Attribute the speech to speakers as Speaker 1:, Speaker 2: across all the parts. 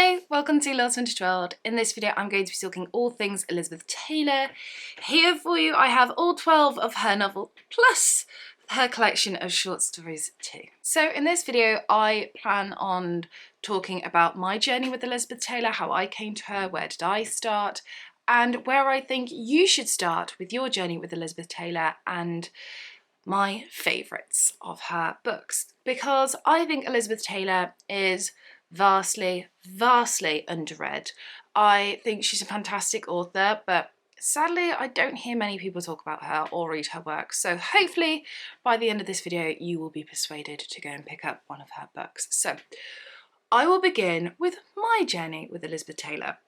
Speaker 1: Hi, welcome to Lost Vintage World. In this video I'm going to be talking all things Elizabeth Taylor. Here for you I have all 12 of her novels plus her collection of short stories too. So in this video I plan on talking about my journey with Elizabeth Taylor, how I came to her, where did I start, and where I think you should start with your journey with Elizabeth Taylor and my favourites of her books, because I think Elizabeth Taylor is vastly underread. I think she's a fantastic author, but sadly I don't hear many people talk about her or read her work, so hopefully by the end of this video you will be persuaded to go and pick up one of her books. So I will begin with my journey with Elizabeth Taylor.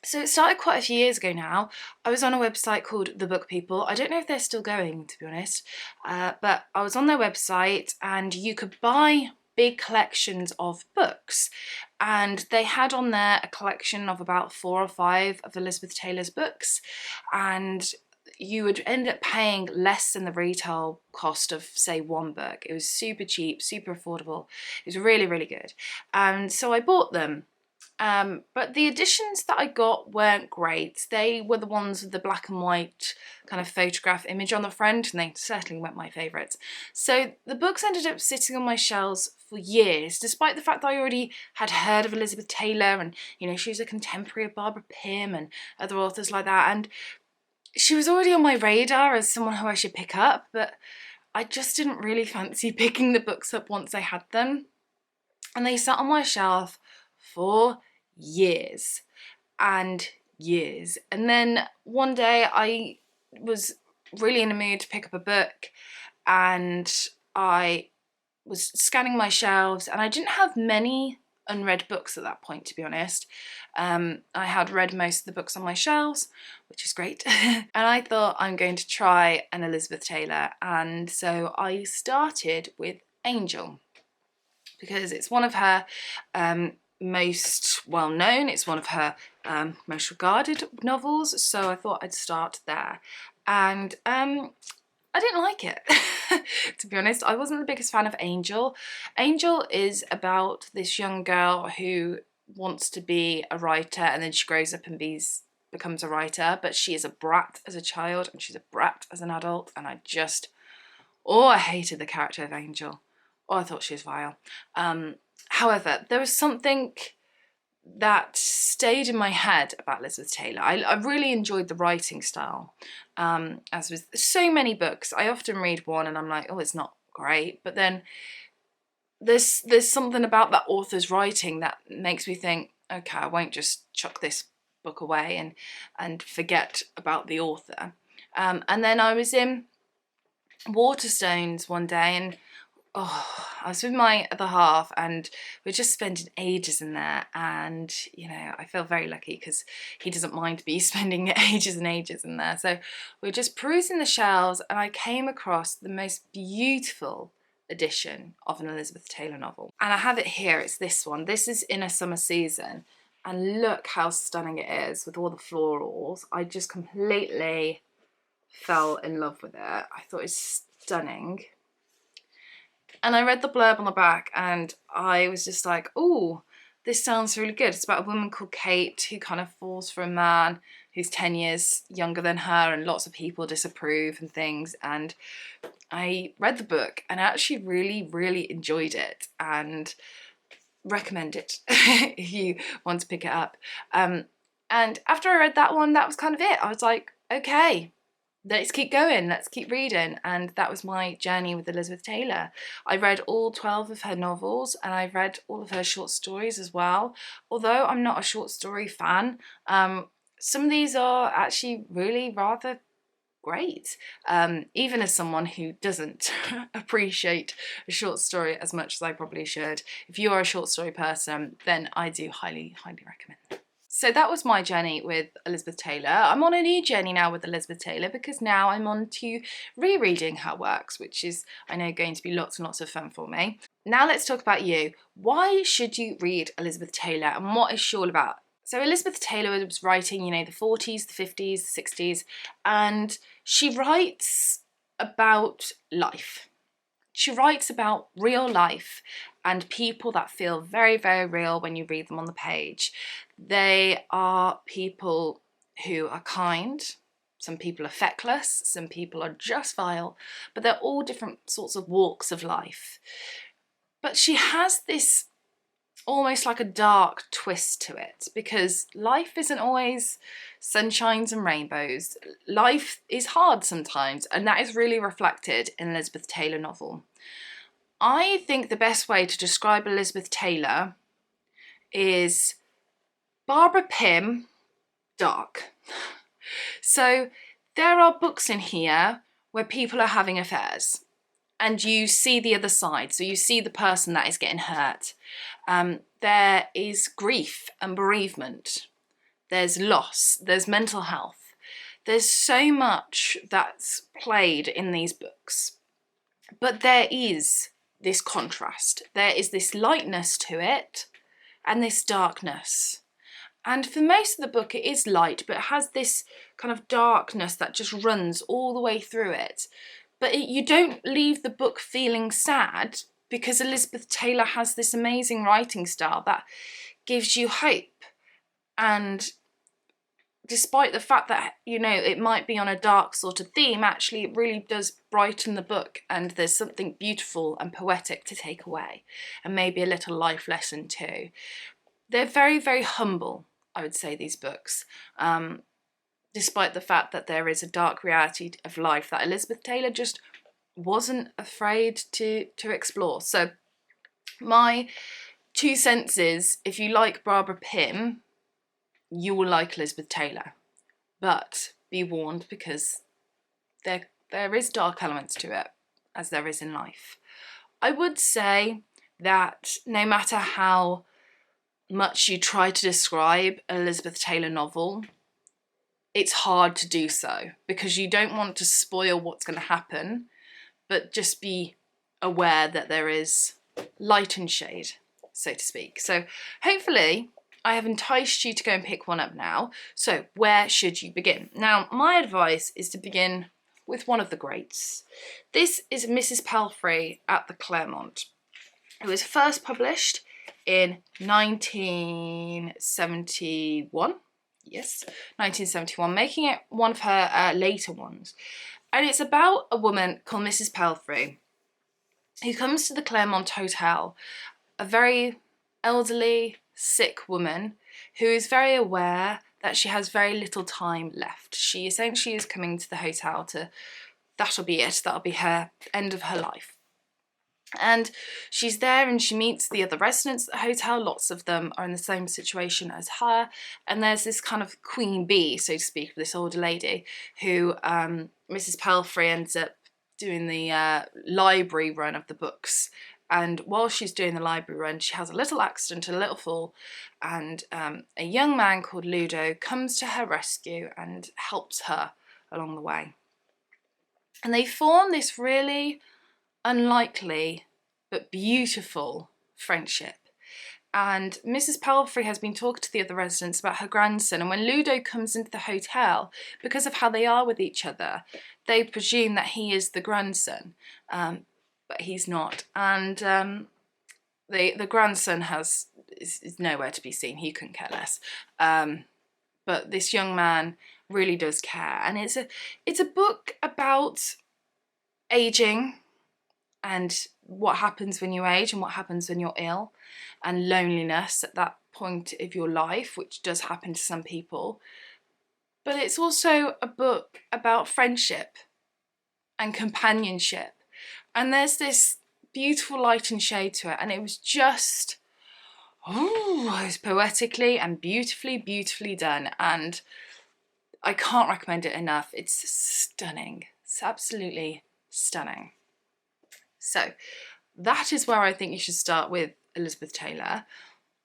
Speaker 1: So it started quite a few years ago now. I was on a website called The Book People. I don't know if they're still going, to be honest, but I was on their website and you could buy big collections of books, and they had on there a collection of about 4 or 5 of Elizabeth Taylor's books, and you would end up paying less than the retail cost of, say, one book. It was super cheap, super affordable. It was really good, and so I bought them. But the editions that I got weren't great. They were the ones with the black and white kind of photograph image on the front, and they certainly weren't my favourites. So the books ended up sitting on my shelves for years, despite the fact that I already had heard of Elizabeth Taylor, and she was a contemporary of Barbara Pym and other authors like that, and she was already on my radar as someone who I should pick up, but I just didn't really fancy picking the books up once I had them. And they sat on my shelf for years and years. And then one day I was really in a mood to pick up a book, and I was scanning my shelves, and I didn't have many unread books at that point, to be honest. I had read most of the books on my shelves, which is great. And I thought, I'm going to try an Elizabeth Taylor, and so I started with Angel, because it's one of her most well known, it's one of her most regarded novels, so I thought I'd start there. And I didn't like it. To be honest, I wasn't the biggest fan of Angel. Angel is about this young girl who wants to be a writer, and then she grows up and becomes a writer, but she is a brat as a child and she's a brat as an adult, and I hated the character of Angel. Oh, I thought she was vile. However, there was something that stayed in my head about Elizabeth Taylor. I really enjoyed the writing style. As with so many books, I often read one and I'm like, oh, it's not great. But then there's something about that author's writing that makes me think, okay, I won't just chuck this book away and forget about the author. And then I was in Waterstones one day, and I was with my other half and we're just spending ages in there, and I feel very lucky because he doesn't mind me spending ages and ages in there. So we're just perusing the shelves, and I came across the most beautiful edition of an Elizabeth Taylor novel, and I have it here. It's this one. This is In a Summer Season, and look how stunning it is with all the florals. I just completely fell in love with it. I thought it was stunning. And I read the blurb on the back and I was just like, oh, this sounds really good. It's about a woman called Kate who kind of falls for a man who's 10 years younger than her, and lots of people disapprove and things. And I read the book and I actually really enjoyed it, and recommend it if you want to pick it up. And after I read that one, that was kind of it. I was like, okay, let's keep going, let's keep reading. And that was my journey with Elizabeth Taylor. I read all 12 of her novels, and I read all of her short stories as well. Although I'm not a short story fan, some of these are actually really rather great, even as someone who doesn't appreciate a short story as much as I probably should. If you are a short story person, then I do highly recommend them. So that was my journey with Elizabeth Taylor. I'm on a new journey now with Elizabeth Taylor, because now I'm on to rereading her works, which is, I know, going to be lots and lots of fun for me. Now let's talk about you. Why should you read Elizabeth Taylor, and what is she all about? So Elizabeth Taylor was writing, the 40s, the 50s, the 60s, and she writes about life. She writes about real life and people that feel very, very real when you read them on the page. They are people who are kind. Some people are feckless, some people are just vile, but they're all different sorts of walks of life. But she has this almost like a dark twist to it, because life isn't always sunshines and rainbows. Life is hard sometimes, and that is really reflected in Elizabeth Taylor novel. I think the best way to describe Elizabeth Taylor is Barbara Pym dark. So there are books in here where people are having affairs and you see the other side. So you see the person that is getting hurt. There is grief and bereavement. There's loss. There's mental health. There's so much that's played in these books. But there is this contrast. There is this lightness to it and this darkness. And for most of the book it is light, but it has this kind of darkness that just runs all the way through it. But you don't leave the book feeling sad, because Elizabeth Taylor has this amazing writing style that gives you hope. And despite the fact that, you know, it might be on a dark sort of theme, actually it really does brighten the book, and there's something beautiful and poetic to take away, and maybe a little life lesson too. They're very, very humble, I would say, these books, despite the fact that there is a dark reality of life that Elizabeth Taylor just wasn't afraid to explore. So my 2 cents is, if you like Barbara Pym, you will like Elizabeth Taylor. But be warned, because there is dark elements to it, as there is in life. I would say that no matter how much you try to describe an Elizabeth Taylor novel, it's hard to do so, because you don't want to spoil what's going to happen, but just be aware that there is light and shade, so to speak. So hopefully I have enticed you to go and pick one up now. So where should you begin? Now, my advice is to begin with one of the greats. This is Mrs. Palfrey at the Claremont. It was first published in 1971. Yes, 1971, making it one of her later ones. And it's about a woman called Mrs. Palfrey who comes to the Claremont Hotel, a very elderly, sick woman who is very aware that she has very little time left. She essentially is coming to the hotel that'll be it, that'll be her end of her life. And she's there and she meets the other residents at the hotel. Lots of them are in the same situation as her. And there's this kind of queen bee, so to speak, this older lady who Mrs. Palfrey ends up doing the library run of the books. And while she's doing the library run, she has a little accident, a little fall, and a young man called Ludo comes to her rescue and helps her along the way. And they form this really unlikely but beautiful friendship. And Mrs. Palfrey has been talking to the other residents about her grandson, and when Ludo comes into the hotel, because of how they are with each other, they presume that he is the grandson, but he's not. And the grandson is nowhere to be seen. He couldn't care less. But this young man really does care, and it's a book about aging and what happens when you age and what happens when you're ill, and loneliness at that point of your life, which does happen to some people. But it's also a book about friendship and companionship, and there's this beautiful light and shade to it, and it was just, it was poetically and beautifully done, and I can't recommend it enough. It's stunning. It's absolutely stunning. So that is where I think you should start with Elizabeth Taylor.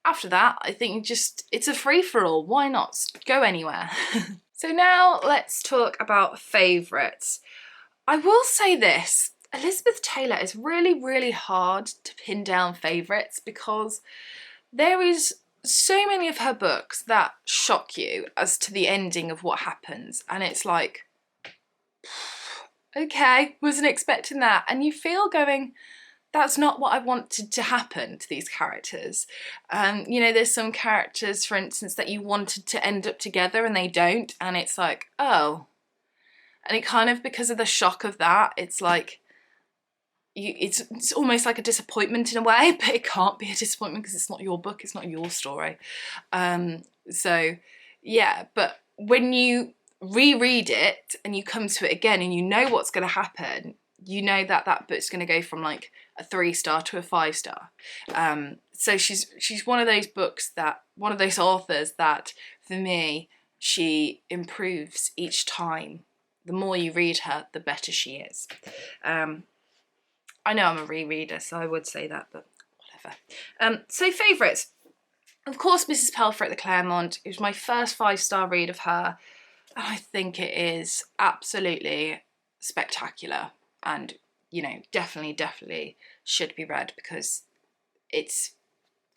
Speaker 1: After that, I think it's a free-for-all. Why not? Go anywhere. So now let's talk about favourites. I will say this, Elizabeth Taylor is really, really hard to pin down favourites, because there is so many of her books that shock you as to the ending of what happens, and it's like, okay, wasn't expecting that. And you feel going, that's not what I wanted to happen to these characters. You know, there's some characters, for instance, that you wanted to end up together and they don't, and it's like, oh. And it kind of, because of the shock of that, it's like, it's almost like a disappointment in a way, but it can't be a disappointment because it's not your book, it's not your story. So yeah, but when you reread it and you come to it again and you know what's going to happen, you know that that book's going to go from like a 3-star to a 5-star. So she's one of those books that, one of those authors that, for me, she improves each time. The more you read her, the better she is. I know I'm a rereader, so I would say that, but whatever. So favourites. Of course, Mrs. Pelfrey at the Claremont. It was my first 5-star read of her. And I think it is absolutely spectacular. And, you know, definitely should be read because it's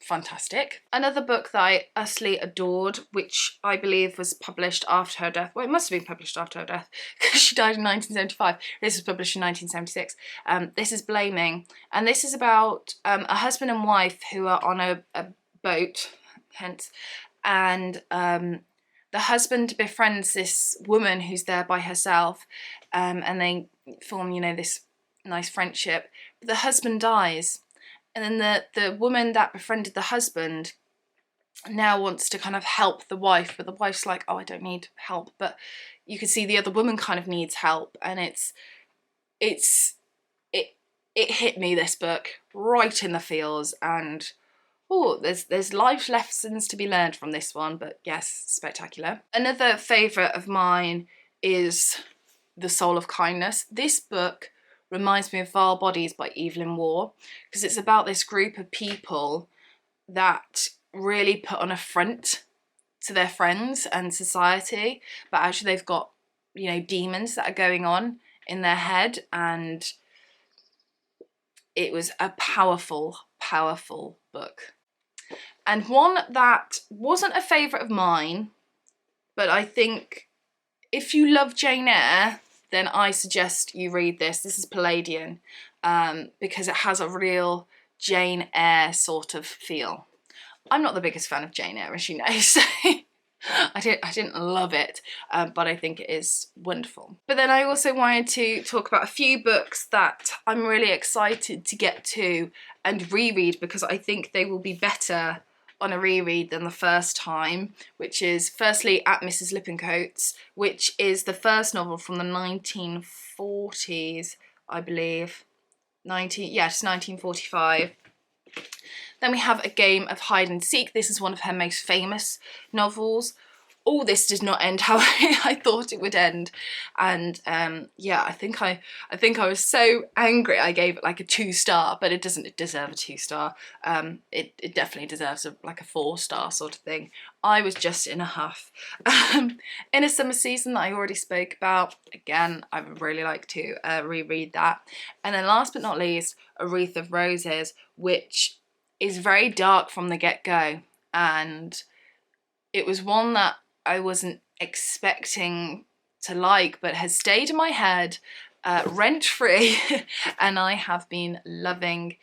Speaker 1: fantastic. Another book that I utterly adored, which I believe was published after her death. Well, it must have been published after her death because she died in 1975. This was published in 1976. This is Blaming. And this is about a husband and wife who are on a boat, hence, and the husband befriends this woman who's there by herself, and they form, you know, this nice friendship. But the husband dies. And then the woman that befriended the husband now wants to kind of help the wife, but the wife's like, oh, I don't need help. But you can see the other woman kind of needs help, and it hit me, this book, right in the feels, and oh, there's life lessons to be learned from this one, but yes, spectacular. Another favourite of mine is The Soul of Kindness. This book reminds me of Vile Bodies by Evelyn Waugh, because it's about this group of people that really put on a front to their friends and society, but actually they've got, you know, demons that are going on in their head, and it was a powerful book. And one that wasn't a favourite of mine, but I think if you love Jane Eyre, then I suggest you read this. This is Palladian, because it has a real Jane Eyre sort of feel. I'm not the biggest fan of Jane Eyre, as you know, so I didn't love it, but I think it is wonderful. But then I also wanted to talk about a few books that I'm really excited to get to and reread, because I think they will be better on a reread than the first time, which is firstly At Mrs. Lippencoat's, which is the first novel from the 1940s, I believe. It's 1945. Then we have A Game of Hide and Seek. This is one of her most famous novels. All this did not end how I thought it would end, and yeah, I think I was so angry I gave it like a 2-star, but it doesn't deserve a 2-star. It definitely deserves like a 4-star sort of thing. I was just in a huff. In a Summer Season that I already spoke about, again, I would really like to reread that. And then last but not least, A Wreath of Roses, which is very dark from the get-go, and it was one that I wasn't expecting to like, but has stayed in my head rent-free, and I have been loving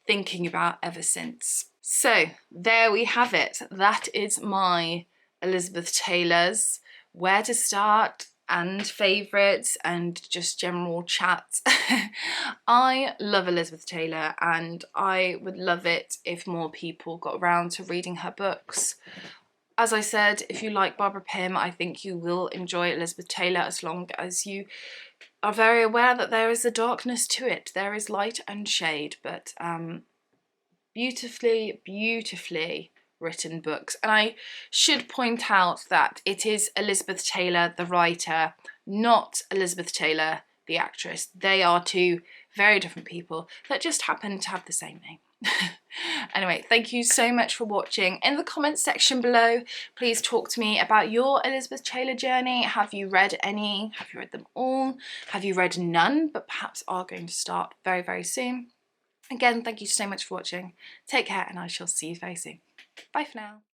Speaker 1: thinking about ever since. So there we have it. That is my Elizabeth Taylor's where to start and favourites and just general chat. I love Elizabeth Taylor, and I would love it if more people got around to reading her books. As I said, if you like Barbara Pym, I think you will enjoy Elizabeth Taylor, as long as you are very aware that there is a darkness to it. There is light and shade, but beautifully written books. And I should point out that it is Elizabeth Taylor, the writer, not Elizabeth Taylor, the actress. They are two very different people that just happen to have the same name. Anyway, thank you so much for watching. In the comments section below, please talk to me about your Elizabeth Taylor journey. Have you read any? Have you read them all? Have you read none, but perhaps are going to start very soon? Again, thank you so much for watching. Take care, and I shall see you very soon. Bye for now.